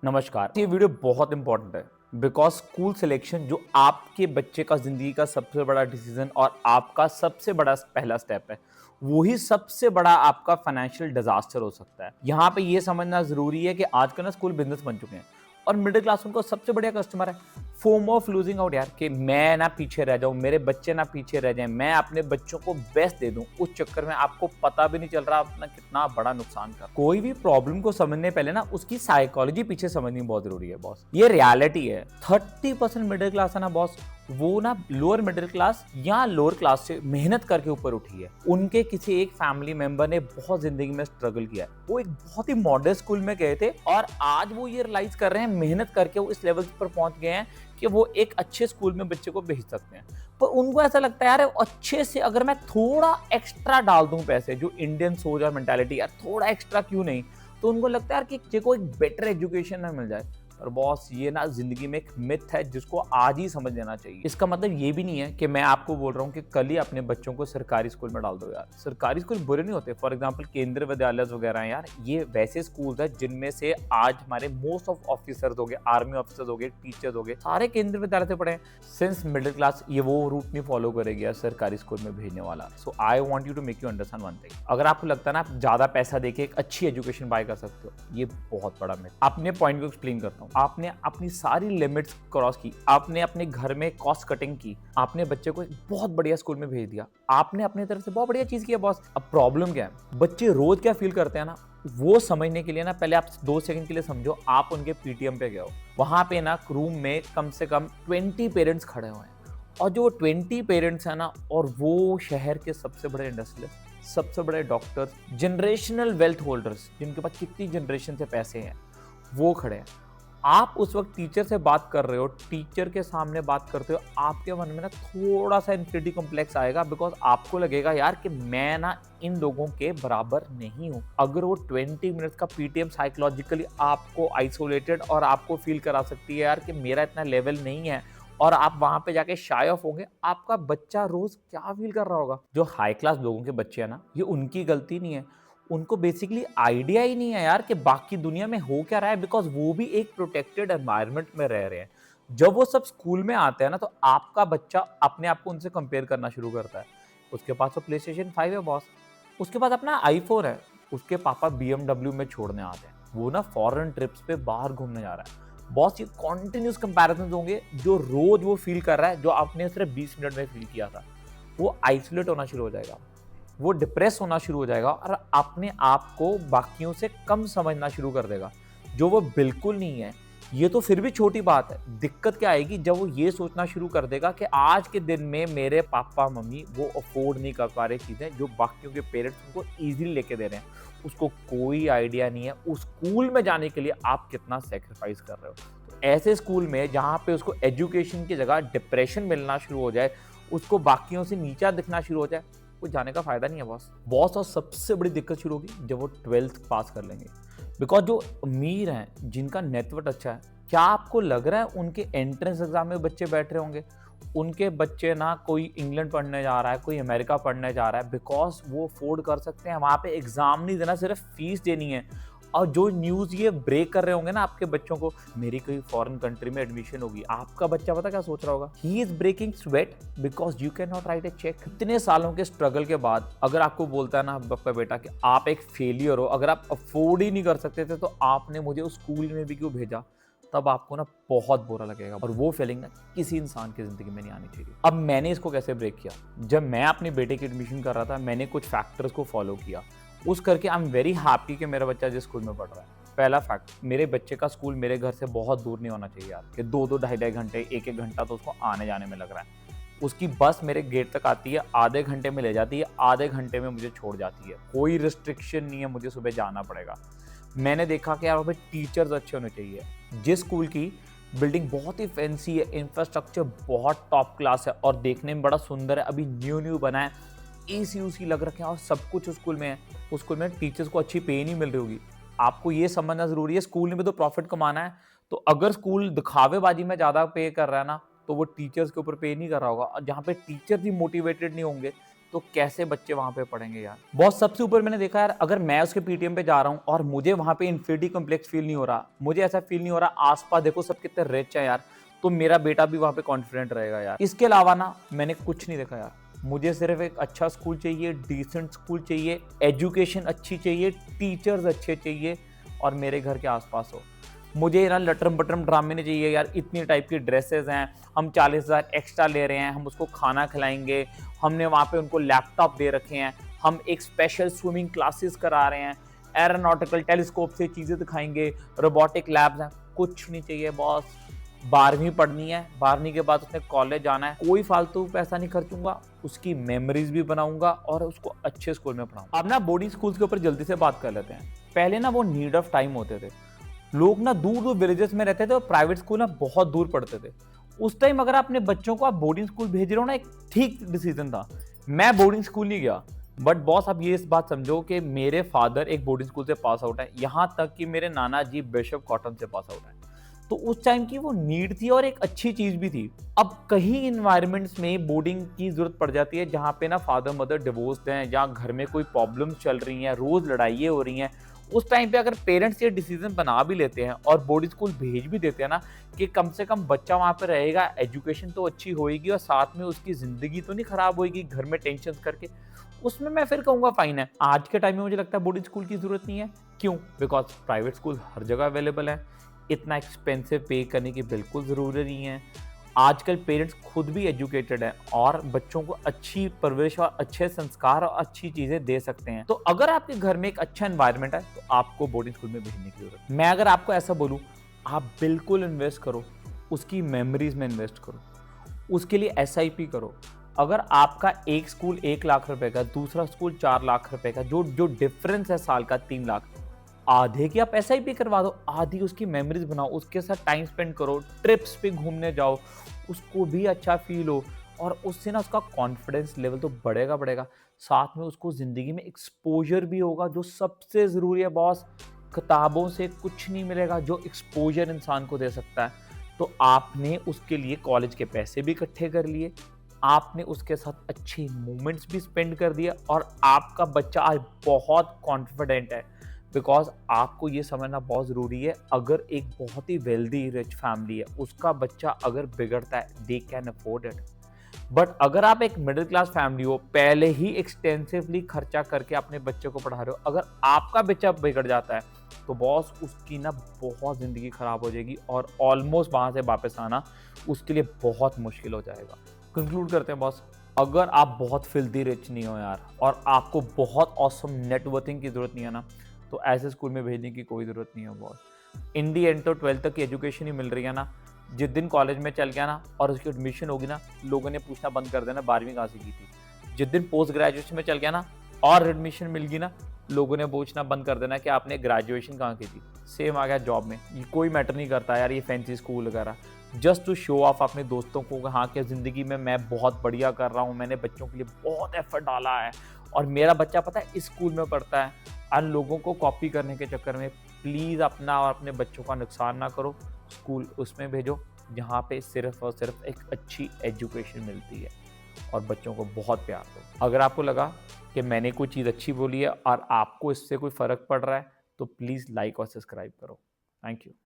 नमस्कार। ये वीडियो बहुत इंपॉर्टेंट है बिकॉज स्कूल सिलेक्शन जो आपके बच्चे का जिंदगी का सबसे बड़ा डिसीजन और आपका सबसे बड़ा पहला स्टेप है, वही सबसे बड़ा आपका फाइनेंशियल डिजास्टर हो सकता है। यहाँ पे ये समझना जरूरी है कि आज का ना स्कूल बिजनेस बन चुके हैं और मिडिल क्लास उनको सबसे बढ़िया कस्टमर है। फोमो ऑफ लूजिंग आउट यार, कि मैं ना पीछे रह जाऊं, मेरे बच्चे ना पीछे रह जाएं, मैं अपने बच्चों को बेस्ट दे दूं, उस चक्कर में आपको पता भी नहीं चल रहा अपना कितना बड़ा नुकसान कर। कोई भी प्रॉब्लम को समझने पहले ना उसकी साइकोलॉजी पीछे समझनी बहुत जरूरी है बॉस। ये रियलिटी है। 30% मिडिल क्लास है ना बॉस, वो ना लोअर मिडिल क्लास या लोअर क्लास से मेहनत करके ऊपर उठी है। उनके किसी एक फैमिली मेंबर ने बहुत जिंदगी में स्ट्रगल किया है, वो एक बहुत ही मॉडर्न स्कूल में गए थे और आज वो ये रियलाइज कर रहे हैं, मेहनत करके वो इस लेवल पर पहुंच गए हैं कि वो एक अच्छे स्कूल में बच्चे को भेज सकते हैं। पर उनको ऐसा लगता है यार अच्छे से अगर मैं थोड़ा एक्स्ट्रा डाल दूं पैसे, जो इंडियन सोच और मेंटालिटी, यार थोड़ा एक्स्ट्रा क्यों नहीं, तो उनको लगता है यार कि बच्चे को एक बेटर एजुकेशन ना मिल जाए। और बॉस ये ना जिंदगी में एक मिथ है जिसको आज ही समझ लेना चाहिए। इसका मतलब ये भी नहीं है कि मैं आपको बोल रहा हूँ कि कल ही अपने बच्चों को सरकारी स्कूल में डाल दो। यार सरकारी स्कूल बुरे नहीं होते। फॉर एग्जांपल केंद्रीय विद्यालय वगैरह यार, ये वैसे स्कूल है जिनमें से आज हमारे मोस्ट ऑफ ऑफिसर्स हो गए, आर्मी ऑफिसर्स हो गए, टीचर्स हो गए, सारे केंद्रीय विद्यालय से पढ़े। सिंस मिडिल क्लास ये वो रूट नहीं फॉलो करेगी यार सरकारी स्कूल में भेजने वाला। So I want you to make you understand one thing. अगर आपको लगता है ना आप ज्यादा पैसा देके एक अच्छी एजुकेशन बाय कर सकते हो, ये बहुत बड़ा मिथ। अपने पॉइंट को एक्सप्लेन करता हूँ। आपने अपनी सारी लिमिट्स क्रॉस की, आपने अपने घर में कॉस्ट कटिंग की, आपने बच्चे को एक बहुत बढ़िया स्कूल में भेज दिया, आपने अपनी तरफ से बहुत बढ़िया चीज किया बॉस। अब प्रॉब्लम क्या है, बच्चे रोज क्या फील करते हैं ना, वो समझने के लिए ना पहले आप 2 सेकंड के लिए समझो, आप उनके पीटीएम पे गए हो, वहां पे ना रूम में कम से कम 20 पेरेंट्स खड़े हुए हैं और जो 20 पेरेंट्स है ना, और वो शहर के सबसे बड़े इंडस्ट्रियलिस्ट, सबसे बड़े डॉक्टर्स, जनरेशनल वेल्थ होल्डर्स, जिनके पास कितनी जनरेशन से पैसे हैं, वो खड़े हैं। आप उस वक्त टीचर से बात कर रहे हो, टीचर के सामने बात करते हो, आपके मन में ना थोड़ा सा इन्फिनिटी कॉम्प्लेक्स आएगा बिकॉज आपको लगेगा यार कि मैं ना इन लोगों के बराबर नहीं हूं। अगर वो 20 मिनट्स का पीटीएम साइकोलॉजिकली आपको आइसोलेटेड और आपको फील करा सकती है यार कि मेरा इतना लेवल नहीं है, और आप वहां पे जाके शाय ऑफ होंगे, आपका बच्चा रोज क्या फील कर रहा होगा। जो हाई क्लास लोगों के बच्चे हैं ना, ये उनकी गलती नहीं है, उनको बेसिकली आइडिया ही नहीं है यार कि बाकी दुनिया में हो क्या रहा है, बिकॉज वो भी एक प्रोटेक्टेड एनवायरनमेंट में रह रहे हैं। जब वो सब स्कूल में आते हैं ना, तो आपका बच्चा अपने आप को उनसे कंपेयर करना शुरू करता है। उसके पास तो PlayStation 5 है बॉस, उसके पास अपना iPhone है, उसके पापा BMW में छोड़ने आते हैं, वो ना फॉरेन ट्रिप्स पे बाहर घूमने जा रहा है बॉस। ये कॉन्टिन्यूस कंपैरिजन होंगे जो रोज वो फील कर रहा है, जो आपने सिर्फ 20 मिनट में फील किया था। वो आइसोलेट होना शुरू हो जाएगा, वो डिप्रेस होना शुरू हो जाएगा और अपने आप को बाकियों से कम समझना शुरू कर देगा, जो वो बिल्कुल नहीं है। ये तो फिर भी छोटी बात है, दिक्कत क्या आएगी जब वो ये सोचना शुरू कर देगा कि आज के दिन में मेरे पापा मम्मी वो अफोर्ड नहीं कर पा रहे चीजें जो बाकियों के पेरेंट्स उनको इजीली लेके दे रहे हैं। उसको कोई आइडिया नहीं है उस स्कूल में जाने के लिए आप कितना सेक्रीफाइस कर रहे हो। तो ऐसे स्कूल में जहाँ पे उसको एजुकेशन की जगह डिप्रेशन मिलना शुरू हो जाए, उसको बाकियों से नीचा दिखना शुरू हो जाए, वो जाने का फायदा नहीं है बॉस। और सबसे बड़ी दिक्कत शुरू होगी जब वो 12th पास कर लेंगे, बिकॉज जो अमीर हैं, जिनका नेटवर्क अच्छा है, क्या आपको लग रहा है उनके एंट्रेंस एग्जाम में बच्चे बैठ रहे होंगे? उनके बच्चे ना कोई इंग्लैंड पढ़ने जा रहा है, कोई अमेरिका पढ़ने जा रहा है, बिकॉज वो अफोर्ड कर सकते हैं। वहां पे एग्जाम नहीं देना, सिर्फ फीस देनी है। और जो न्यूज ये ब्रेक कर रहे होंगे ना आपके बच्चों को, मेरी कोई फॉरेन कंट्री में एडमिशन होगी, आपका बच्चा पता क्या सोच रहा होगा? He is breaking sweat because you can not write a cheque. इतने सालों के स्ट्रगल के बाद अगर आपको बोलता है ना आपका बेटा कि आप एक फेलियर हो, अगर आप अफोर्ड ही नहीं कर सकते थे तो आपने मुझे उस स्कूल में भी क्यों भेजा, तब आपको ना बहुत बुरा लगेगा। और वो फीलिंग ना किसी इंसान की जिंदगी में नहीं आनी चाहिए। अब मैंने इसको कैसे ब्रेक किया, जब मैं अपने बेटे की एडमिशन कर रहा था, मैंने कुछ फैक्टर्स को फॉलो किया। उस करके आई एम वेरी हैप्पी कि मेरा बच्चा जिस स्कूल में पढ़ रहा है। पहला फैक्ट, मेरे बच्चे का स्कूल मेरे घर से बहुत दूर नहीं होना चाहिए यार, कि 2-2 ढाई-ढाई घंटे, 1-1 घंटा तो उसको आने जाने में लग रहा है। उसकी बस मेरे गेट तक आती है, आधे घंटे में ले जाती है, आधे घंटे में मुझे छोड़ जाती है। कोई रिस्ट्रिक्शन नहीं है मुझे सुबह जाना पड़ेगा। मैंने देखा कि यार वहाँ पे टीचर्स अच्छे होने चाहिए। जिस स्कूल की बिल्डिंग बहुत ही फैंसी है, इंफ्रास्ट्रक्चर बहुत टॉप क्लास है और देखने में बड़ा सुंदर है, अभी न्यू बना है, एसी उसी लग रखे हैं और सब कुछ उस स्कूल में है, उस स्कूल में टीचर्स को अच्छी पे नहीं मिल रही होगी। आपको ये समझना जरूरी है, स्कूल में भी तो प्रॉफिट कमाना है। तो अगर स्कूल दिखावेबाजी में ज्यादा पे कर रहा है ना, तो वो टीचर्स के ऊपर पे नहीं कर रहा होगा। और जहाँ पे टीचर्स ही मोटिवेटेड नहीं होंगे, तो कैसे बच्चे वहां पे पढ़ेंगे यार। बहुत सबसे ऊपर मैंने देखा यार, अगर मैं उसके पीटीएम पे जा रहा हूँ और मुझे वहां पे इंफिनिटी कॉम्प्लेक्स फील नहीं हो रहा, मुझे ऐसा फील नहीं हो रहा आसपास देखो सब कितने रिच है यार, तो मेरा बेटा भी वहां पे कॉन्फिडेंट रहेगा यार। इसके अलावा ना मैंने कुछ नहीं देखा यार, मुझे सिर्फ एक अच्छा स्कूल चाहिए, डिसेंट स्कूल चाहिए, एजुकेशन अच्छी चाहिए, टीचर्स अच्छे चाहिए और मेरे घर के आसपास हो। मुझे ना लटरम बटरम ड्रामे नहीं चाहिए यार, इतनी टाइप की ड्रेसेस हैं, हम 40,000 एक्स्ट्रा ले रहे हैं, हम उसको खाना खिलाएंगे, हमने वहाँ पे उनको लैपटॉप दे रखे हैं, हम एक स्पेशल स्विमिंग क्लासेस करा रहे हैं, एरोनॉटिकल टेलीस्कोप से चीज़ें दिखाएंगे, रोबोटिक लैब्स हैं, कुछ नहीं चाहिए बॉस। 12वीं पढ़नी है, 12वीं के बाद उसने कॉलेज जाना है, कोई फालतू पैसा नहीं खर्चूंगा, उसकी मेमोरीज भी बनाऊंगा और उसको अच्छे स्कूल में पढ़ाऊंगा। अब ना बोर्डिंग स्कूल्स के ऊपर जल्दी से बात कर लेते हैं। पहले ना वो नीड ऑफ टाइम होते थे, लोग ना दूर दूर विलेजेस में रहते थे और प्राइवेट स्कूल ना बहुत दूर पढ़ते थे। उस टाइम अगर आप अपने बच्चों को आप बोर्डिंग स्कूल भेज रहे हो ना, एक ठीक डिसीजन था। मैं बोर्डिंग स्कूल नहीं गया, बट बॉस आप ये इस बात समझो कि मेरे फादर एक बोर्डिंग स्कूल से पास आउट है, यहाँ तक कि मेरे नाना जी बिशप कॉटन से पास आउट है। तो उस टाइम की वो नीड थी और एक अच्छी चीज भी थी। अब कहीं इन्वायरमेंट्स में बोर्डिंग की जरूरत पड़ जाती है जहाँ पे ना फादर मदर डिवोर्स्ड हैं, जहाँ घर में कोई प्रॉब्लम चल रही हैं, रोज लड़ाइयाँ हो रही हैं। उस टाइम पे अगर पेरेंट्स ये डिसीजन बना भी लेते हैं और बोर्डिंग स्कूल भेज भी देते हैं ना, कि कम से कम बच्चा वहाँ पे रहेगा, एजुकेशन तो अच्छी होएगी और साथ में उसकी जिंदगी तो नहीं खराब होएगी घर में टेंशन करके, उसमें मैं फिर कहूँगा फाइन है। आज के टाइम में मुझे लगता है बोर्डिंग स्कूल की जरूरत नहीं है। क्यों? बिकॉज प्राइवेट स्कूल हर जगह अवेलेबल है, इतना एक्सपेंसिव पे करने की बिल्कुल ज़रूरी नहीं है। आजकल पेरेंट्स खुद भी एजुकेटेड हैं और बच्चों को अच्छी परवरिश और अच्छे संस्कार और अच्छी चीज़ें दे सकते हैं। तो अगर आपके घर में एक अच्छा एनवायरनमेंट है तो आपको बोर्डिंग स्कूल में भेजने की जरूरत। मैं अगर आपको ऐसा बोलूँ, आप बिल्कुल इन्वेस्ट करो, उसकी मेमोरीज में इन्वेस्ट करो, उसके लिए एसआईपी करो। अगर आपका एक स्कूल 1 लाख रुपए का, दूसरा स्कूल 4 लाख रुपए का, जो जो डिफरेंस है साल का 3 लाख, आधे की आप एसआईपी करवा दो, आधी उसकी मेमोरीज बनाओ, उसके साथ टाइम स्पेंड करो, ट्रिप्स पे घूमने जाओ, उसको भी अच्छा फील हो और उससे ना उसका कॉन्फिडेंस लेवल तो बढ़ेगा बढ़ेगा, साथ में उसको जिंदगी में एक्सपोजर भी होगा, जो सबसे जरूरी है बॉस। किताबों से कुछ नहीं मिलेगा जो एक्सपोजर इंसान को दे सकता है। तो आपने उसके लिए कॉलेज के पैसे भी इकट्ठे कर लिए, आपने उसके साथ अच्छे मोमेंट्स भी स्पेंड कर दिए और आपका बच्चा आज बहुत कॉन्फिडेंट है। बिकॉज आपको ये समझना बहुत ज़रूरी है, अगर एक बहुत ही वेल्दी रिच फैमिली है, उसका बच्चा अगर बिगड़ता है, they can afford it. But अगर आप एक मिडिल क्लास फैमिली हो, पहले ही एक्सटेंसिवली खर्चा करके अपने बच्चे को पढ़ा रहे हो, अगर आपका बच्चा बिगड़ जाता है तो बॉस उसकी ना बहुत ज़िंदगी ख़राब हो जाएगी और ऑलमोस्ट वहाँ से वापस आना उसके लिए बहुत मुश्किल हो जाएगा। कंक्लूड करते हैं बॉस, अगर आप बहुत फिल्दी रिच नहीं हो यार और आपको बहुत ऑसम नेटवर्थिंग की ज़रूरत नहीं है ना, तो ऐसे स्कूल में भेजने की कोई ज़रूरत नहीं है बॉस। इन दी एंड तो 12th तक की एजुकेशन ही मिल रही है ना। जिस दिन कॉलेज में चल गया ना और उसकी एडमिशन होगी ना, लोगों ने पूछना बंद कर देना 12वीं कहाँ से की थी। जिस दिन पोस्ट ग्रेजुएशन में चल गया ना और एडमिशन मिल गई ना, लोगों ने पूछना बंद कर देना कि आपने ग्रेजुएशन कहाँ की थी। सेम आ गया जॉब में, ये कोई मैटर नहीं करता यार ये फैंसी स्कूल वगैरह, जस्ट टू शो ऑफ अपने दोस्तों को हाँ कि ज़िंदगी में मैं बहुत बढ़िया कर रहा हूँ, मैंने बच्चों के लिए बहुत एफर्ट डाला है और मेरा बच्चा पता है इस स्कूल में पढ़ता है। और लोगों को कॉपी करने के चक्कर में प्लीज़ अपना और अपने बच्चों का नुकसान ना करो, स्कूल उसमें भेजो जहाँ पे सिर्फ और सिर्फ एक अच्छी एजुकेशन मिलती है और बच्चों को बहुत प्यार दो। अगर आपको लगा कि मैंने कोई चीज़ अच्छी बोली है और आपको इससे कोई फ़र्क पड़ रहा है तो प्लीज़ लाइक और सब्सक्राइब करो। Thank you.